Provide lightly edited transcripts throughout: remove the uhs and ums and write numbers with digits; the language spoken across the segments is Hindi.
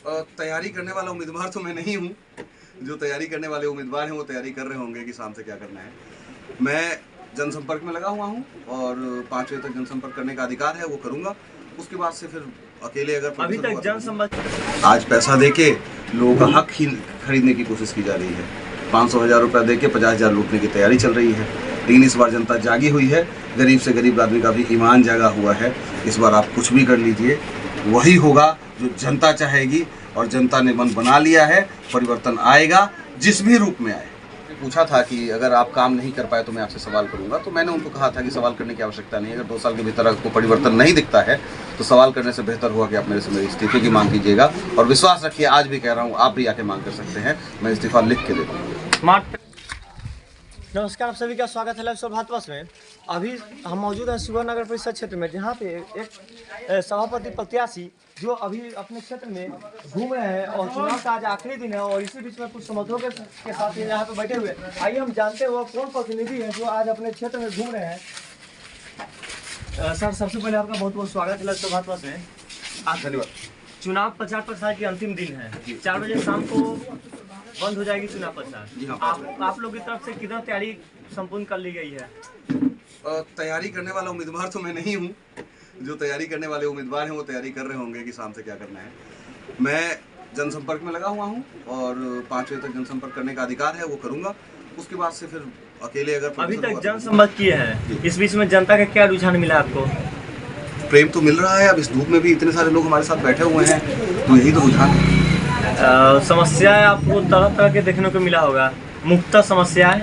तैयारी करने वाला उम्मीदवार तो मैं नहीं हूँ। जो तैयारी करने वाले उम्मीदवार हैं वो तैयारी कर रहे होंगे कि शाम से क्या करना है। मैं जनसंपर्क में लगा हुआ हूँ और 5 बजे तक जनसंपर्क करने का अधिकार है, वो करूँगा। उसके बाद से फिर अकेले अगर अभी तक जनसंपर्क आज पैसा देके लोगों का हक ही खरीदने की कोशिश की जा रही है। 500,000 रुपया देके 50,000 लूटने की तैयारी चल रही है। लेकिन इस बार जनता जागी हुई है, गरीब से गरीब आदमी का भी ईमान जागा हुआ है। इस बार आप कुछ भी कर लीजिए, वही होगा जो जनता चाहेगी और जनता ने मन बना लिया है। परिवर्तन आएगा, जिस भी रूप में आए। पूछा था कि अगर आप काम नहीं कर पाए तो मैं आपसे सवाल करूंगा, तो मैंने उनको कहा था कि सवाल करने की आवश्यकता नहीं है। अगर 2 साल के भीतर आपको परिवर्तन नहीं दिखता है तो सवाल करने से बेहतर हुआ कि आप मेरे से मेरे इस्तीफे की मांग कीजिएगा। और विश्वास रखिए, आज भी कह रहा हूँ, आप भी आके मांग कर सकते हैं, मैं इस्तीफा लिख के दे दूँगा। नमस्कार, आप सभी का स्वागत है लाइव शो भारतवर्ष में। अभी हम मौजूद हैं शिवहर नगर परिषद क्षेत्र में, जहाँ पे एक सभापति प्रत्याशी जो अभी अपने क्षेत्र में घूम रहे हैं और चुनाव का आज आखिरी दिन है और इसी बीच में कुछ समर्थकों के साथ यहाँ पे बैठे हुए। आइए हम जानते हैं वो कौन प्रतिनिधि है जो आज अपने क्षेत्र में घूम रहे हैं। सर, सबसे पहले आपका बहुत बहुत स्वागत है लाइव शो भारतवर्ष में। धन्यवाद। चुनाव प्रचार प्रसार के अंतिम दिन है, 4 बजे शाम को बंद हो जाएगी चुनाव प्रचार। आप लोग की तरफ से कितना तैयारी संपूर्ण कर ली गई है? तैयारी करने वाला उम्मीदवार तो मैं नहीं हूँ। जो तैयारी करने वाले उम्मीदवार हैं वो तैयारी कर रहे होंगे कि शाम से क्या करना है। मैं जनसंपर्क में लगा हुआ हूँ और 5 बजे तक जनसंपर्क करने का अधिकार है, वो करूँगा। उसके बाद से फिर अकेले अगर अभी तक जनसंपर्क किए हैं, इस बीच में जनता का क्या रुझान मिला आपको? प्रेम तो मिल रहा है। अब इस धूप में भी इतने सारे लोग हमारे साथ बैठे हुए हैं, तो यही तो रुझान है। समस्याएं आपको तरह तरह के देखने को मिला होगा, मुख्यतः समस्याएं।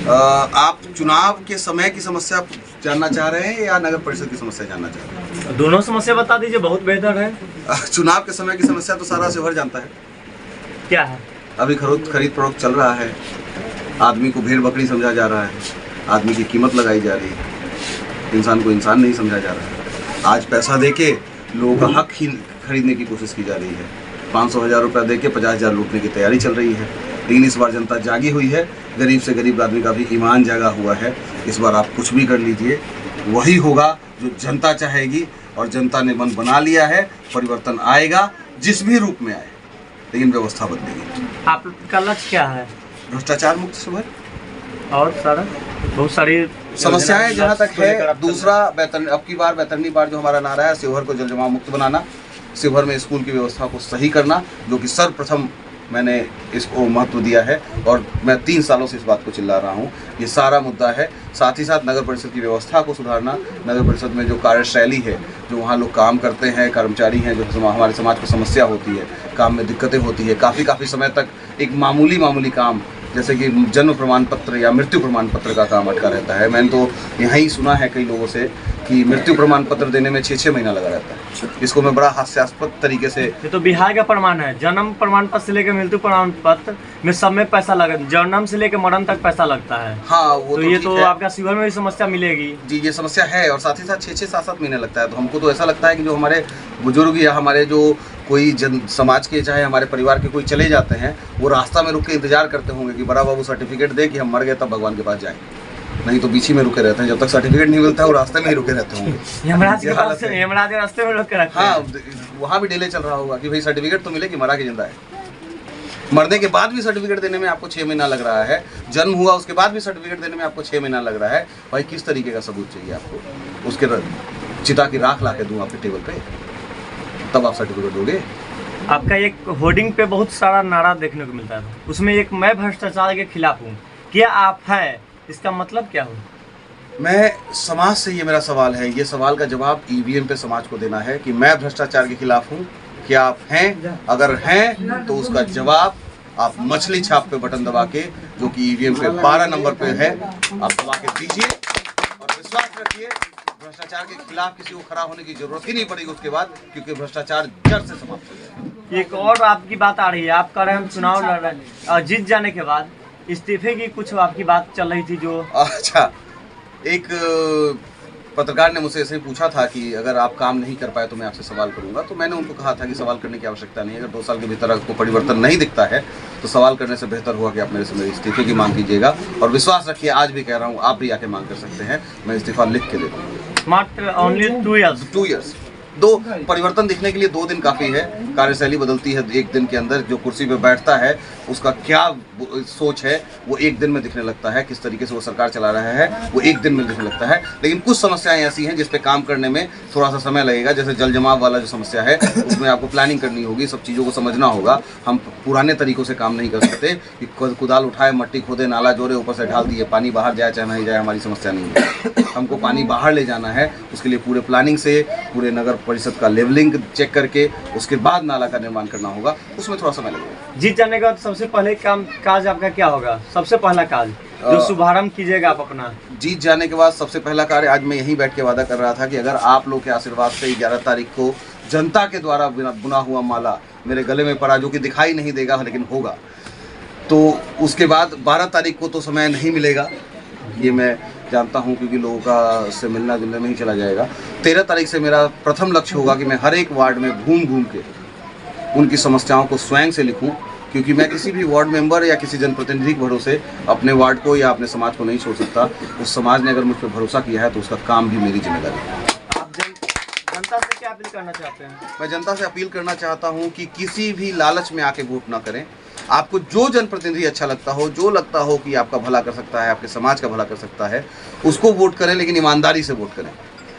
आप चुनाव के समय की समस्या जानना चाह रहे हैं या नगर परिषद की समस्या जानना चाह रहे हैं? दोनों समस्या बता दीजिए, बहुत बेहतर है। चुनाव के समय की समस्या तो सारा शिवहर जानता है। क्या है? अभी खरीद फरोख्त चल रहा है, आदमी को भेड़ बकरी समझा जा रहा है, आदमी की कीमत लगाई जा रही है, इंसान को इंसान नहीं समझा जा रहा है। आज पैसा देके लोगों का हक ही खरीदने की कोशिश की जा रही है। 500,000 रुपया देके 50,000 लूटने की तैयारी चल रही है। लेकिन इस बार जनता जागी हुई है, गरीब से गरीब आदमी का भी ईमान जागा हुआ है। इस बार आप कुछ भी कर लीजिए, वही होगा जो जनता चाहेगी और जनता ने मन बना लिया है। परिवर्तन आएगा, जिस भी रूप में आए, लेकिन व्यवस्था बदलेगी। आपका लक्ष्य क्या है? भ्रष्टाचार मुक्त शिवहर और सारा बहुत सारी समस्याएं जहाँ तक है। दूसरा, अब की बार बैतरनी बार जो हमारा नारा है, शिवहर को जल जमाव मुक्त बनाना, शिवहर में स्कूल की व्यवस्था को सही करना, जो कि सर्वप्रथम मैंने इसको महत्व दिया है और मैं 3 सालों से इस बात को चिल्ला रहा हूँ। ये सारा मुद्दा है। साथ ही साथ नगर परिषद की व्यवस्था को सुधारना, नगर परिषद में जो कार्यशैली है, जो वहाँ लोग काम करते हैं, कर्मचारी हैं, जो हमारे समाज को समस्या होती है, काम में दिक्कतें होती है, काफ़ी समय तक एक मामूली काम जैसे कि जन्म प्रमाण पत्र या मृत्यु प्रमाण पत्र का काम अटका रहता है। मैंने तो यहाँ ही सुना है कई लोगों से कि मृत्यु प्रमाण पत्र देने में 6 महीना लगा रहता है। इसको मैं बड़ा हास्यास्पद तरीके से, ये तो बिहार का प्रमाण है। जन्म प्रमाण पत्र से लेकर मृत्यु प्रमाण पत्र में सब में पैसा लगा, जन्म से लेकर मरण तक पैसा लगता है। हाँ, वो तो ये तो आपका शिवहर में भी समस्या मिलेगी। जी, ये समस्या है और साथ ही साथ 6 7 महीने लगता है। तो हमको तो ऐसा लगता है कि जो हमारे बुजुर्ग या हमारे जो कोई समाज के, चाहे हमारे परिवार के कोई चले जाते हैं, वो रास्ता में रुक के इंतजार करते होंगे कि बड़ा बाबू सर्टिफिकेट दे कि हम मर गए तब भगवान के पास जाएं। नहीं तो बीच ही में रुके रहते हैं, जब तक सर्टिफिकेट नहीं मिलता है वो रास्ते में ही रुके रहते होंगे। यमराज के रास्ते में रुके रहते हैं। हाँ, वहाँ भी डिले चल रहा होगा कि भाई सर्टिफिकेट तो मिले कि मरा के जिंदा है। मरने के बाद भी सर्टिफिकेट देने में आपको 6 महीना लग रहा है। जन्म हुआ उसके बाद भी सर्टिफिकेट देने में आपको 6 महीना लग रहा है। भाई, किस तरीके का सबूत चाहिए आपको? उसके चिता की राख ला के दूँ आपके टेबल पे, तब आप सर्टिफिकेट दोगे? आपका एक होर्डिंग पे बहुत सारा नारा देखने को मिलता है, उसमें एक मैं भ्रष्टाचार के खिलाफ हूँ। क्या आप है, इसका मतलब क्या हो? मैं समाज से, ये मेरा सवाल है, ये सवाल का जवाब ईवीएम पे समाज को देना है कि मैं भ्रष्टाचार के खिलाफ हूँ। क्या आप हैं? अगर हैं तो उसका जवाब आप मछली छाप पे बटन दबा के, जो कि ईवीएम पे 12 नंबर पे है, आप दबा के दीजिए और विश्वास रखिए भ्रष्टाचार के खिलाफ किसी को खड़ा होने की जरूरत ही नहीं पड़ेगी उसके बाद, क्योंकि भ्रष्टाचार जड़ से समाप्त हो जाएगा। एक और आपकी बात आ रही है, आप कह रहे हैं हम चुनाव लड़ रहे हैं और जीत जाने के बाद इस्तीफे की कुछ आपकी बात चल रही थी जो। अच्छा, एक पत्रकार ने मुझसे ऐसे ही पूछा था कि अगर आप काम नहीं कर पाए तो मैं आपसे सवाल करूंगा, तो मैंने उनको कहा था कि सवाल करने की आवश्यकता नहीं है। अगर 2 साल के भीतर आपको परिवर्तन नहीं दिखता है तो सवाल करने से बेहतर हुआ कि आप मेरे से मेरे इस्तीफे की मांग कीजिएगा। और विश्वास रखिए, आज भी कह रहा हूँ, आप भी आके मांग कर सकते हैं, मैं इस्तीफा लिख के दे दूँगा। मात्र ओनली 2 years। दो परिवर्तन दिखने के लिए 2 दिन काफ़ी है। कार्यशैली बदलती है 1 दिन के अंदर, जो कुर्सी पे बैठता है उसका क्या सोच है वो 1 दिन में दिखने लगता है, किस तरीके से वो सरकार चला रहा है वो 1 दिन में दिखने लगता है। लेकिन कुछ समस्याएं ऐसी हैं जिस पे काम करने में थोड़ा सा समय लगेगा। जैसे जल जमाव वाला जो समस्या है उसमें आपको प्लानिंग करनी होगी, सब चीज़ों को समझना होगा। हम पुराने तरीकों से काम नहीं कर सकते कि कुदाल उठाए, मट्टी खोदे, नाला जोड़े, ऊपर से ढाल दिए, पानी बाहर जाए चाहे नहीं जाए, हमारी समस्या नहीं है। हमको पानी बाहर ले जाना है, उसके लिए पूरे प्लानिंग से पूरे नगर परिषद का लेवलिंग चेक करके उसके बाद नाला का निर्माण करना होगा, उसमें थोड़ा समय लगेगा। जीत जाने के बाद सबसे पहले काज आपका क्या होगा? सबसे पहला काज जो शुभारंभ कीजिएगा आप अपना? जीत जाने के बाद सबसे पहला कार्य, आज मैं यहीं बैठ के वादा कर रहा था कि अगर आप लोग के आशीर्वाद से 11 तारीख को जनता के द्वारा बुना हुआ माला मेरे गले में पड़ा, जो कि दिखाई नहीं देगा लेकिन होगा, तो उसके बाद 12 तारीख को तो समय नहीं मिलेगा, ये मैं जानता हूँ, क्योंकि लोगों का से मिलना जुलने में ही चला जाएगा। 13 तारीख से मेरा प्रथम लक्ष्य होगा कि मैं हर एक वार्ड में घूम घूम के उनकी समस्याओं को स्वयं से लिखूं, क्योंकि मैं किसी भी वार्ड मेंबर या किसी जनप्रतिनिधि के भरोसे अपने वार्ड को या अपने समाज को नहीं छोड़ सकता। उस समाज ने अगर मुझ पर भरोसा किया है तो उसका काम भी मेरी जिम्मेदारी है। आप जनता से क्या अपील करना चाहते हैं? मैं जनता से अपील करना चाहता हूं कि किसी भी लालच में आके वोट ना करें। आपको जो जनप्रतिनिधि अच्छा लगता हो, जो लगता हो कि आपका भला कर सकता है, आपके समाज का भला कर सकता है, उसको वोट करें, लेकिन ईमानदारी से वोट करें।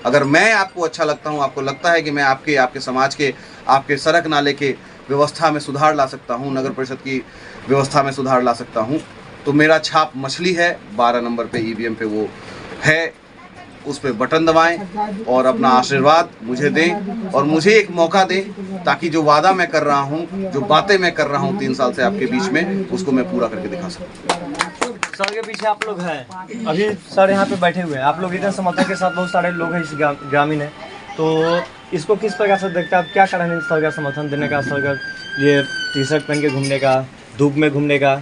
अगर मैं आपको अच्छा लगता हूं, आपको लगता है कि मैं आपके समाज के, आपके सड़क नाले के व्यवस्था में सुधार ला सकता हूं, नगर परिषद की व्यवस्था में सुधार ला सकता हूं, तो मेरा छाप मछली है, 12 नंबर पे ईवीएम पे वो है, उस पर बटन दबाएं और अपना आशीर्वाद मुझे दें और मुझे एक मौका दें, ताकि जो वादा मैं कर रहा हूं, जो बातें मैं कर रहा हूं 3 साल से आपके बीच में, उसको मैं पूरा करके दिखा सकूं। सर के पीछे आप लोग हैं, अभी सर यहाँ पे बैठे हुए हैं, आप लोग इतने समर्थन के साथ, बहुत सारे लोग हैं इस ग्रामीण है, तो इसको किस प्रकार से देखते हैं आप? क्या कारण है सर का समर्थन देने का, सर का ये टी-शर्ट पहन के घूमने का, धूप में घूमने का?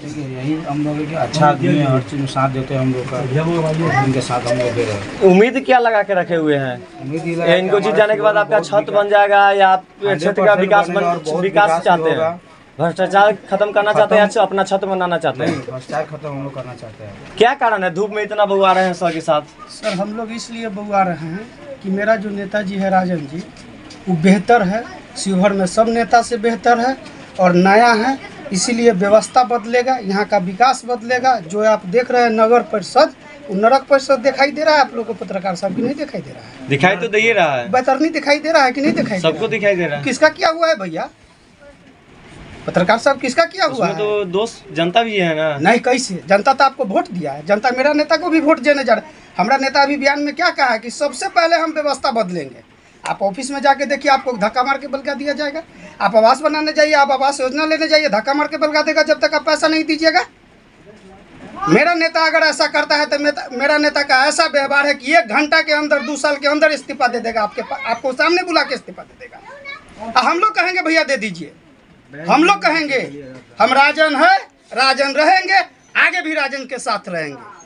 देखिए यही हम लोग के अच्छा आदमी है, हर चीज़ में साथ देते हैं हम लोग का, इनके साथ हम लोग दे रहे हैं। उम्मीद क्या लगा के रखे हुए हैं? उम्मीद इनको जीत जाने के बाद आपका छत बन जाएगा या आप क्षेत्र का विकास चाहते हैं, भ्रष्टाचार खत्म करना चाहते हैं या अपना छत बनाना चाहते हैं? भ्रष्टाचार खत्म हम लोग करना चाहते हैं। क्या कारण है धूप में इतना बहू आ रहे हैं सर के साथ? सर हम लोग इसलिए बउआ रहे हैं कि मेरा जो नेताजी है राजन जी, वो बेहतर है, शिवहर में सब नेता से बेहतर है और नया है, इसीलिए व्यवस्था बदलेगा, यहाँ का विकास बदलेगा। जो आप देख रहे हैं नगर परिषद, वो नरक परिषद दिखाई दे रहा है आप लोग को, पत्रकार साहब की नहीं दिखाई दे रहा है? दिखाई तो दे रहा है, बैतरनी दिखाई दे रहा है कि नहीं दिखाई? सबको दिखाई दे रहा है। किसका किया हुआ है भैया? पत्रकार साहब किसका किया हुआ है? तो दोस्त जनता भी है ना? नहीं, कैसे? जनता तो आपको वोट दिया है, जनता मेरा नेता को भी वोट देने जा रहा है। हमारा नेता अभी बयान में क्या कहा है कि सबसे पहले हम व्यवस्था बदलेंगे। आप ऑफिस में जाके देखिए, आपको धक्का मार के बलगा दिया जाएगा। आप आवास बनाने जाइए, आप आवास योजना लेने जाइए, धक्का मार के बलगा देगा जब तक आप पैसा नहीं दीजिएगा। मेरा नेता अगर ऐसा करता है तो मेरा नेता का ऐसा व्यवहार है कि 1 घंटा के अंदर, 2 साल के अंदर इस्तीफा दे देगा, आपको सामने बुला के इस्तीफा दे देगा। हम लोग कहेंगे भैया दे दीजिए, हम लोग कहेंगे हम राजन है, राजन रहेंगे, आगे भी राजन के साथ रहेंगे।